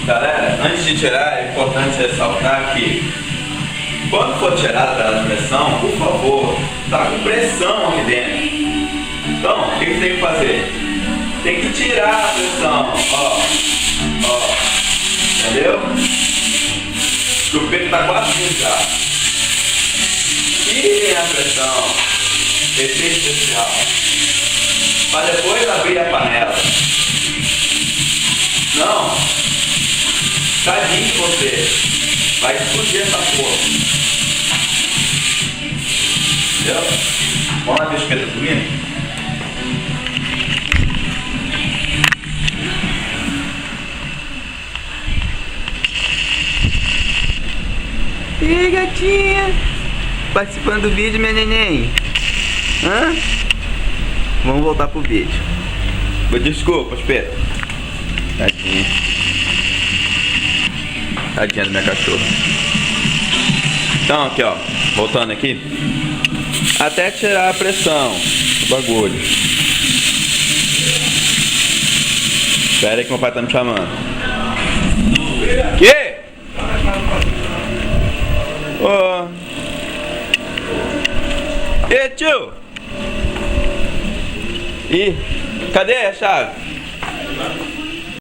Galera, antes de tirar, é importante ressaltar que quando for tirada a pressão, por favor, tá com pressão aqui dentro. Então, o que você tem que fazer? Tem que tirar a pressão, ó, entendeu? O peito tá quase vindo já. Tirem a pressão, efeito especial, para depois abrir a panela. Não, tadinho de você, vai explodir essa porra. Entendeu? Vamos lá ver o espeto comigo? E aí, gatinha? Participando do vídeo, minha neném? Hã? Vamos voltar pro vídeo. Desculpa, espeto. Tadinha. Tadinha da minha cachorra. Então, aqui ó, voltando aqui. Até tirar a pressão do bagulho. Espera aí que meu pai tá me chamando. Que? Ô. E tio? Ih, cadê a chave?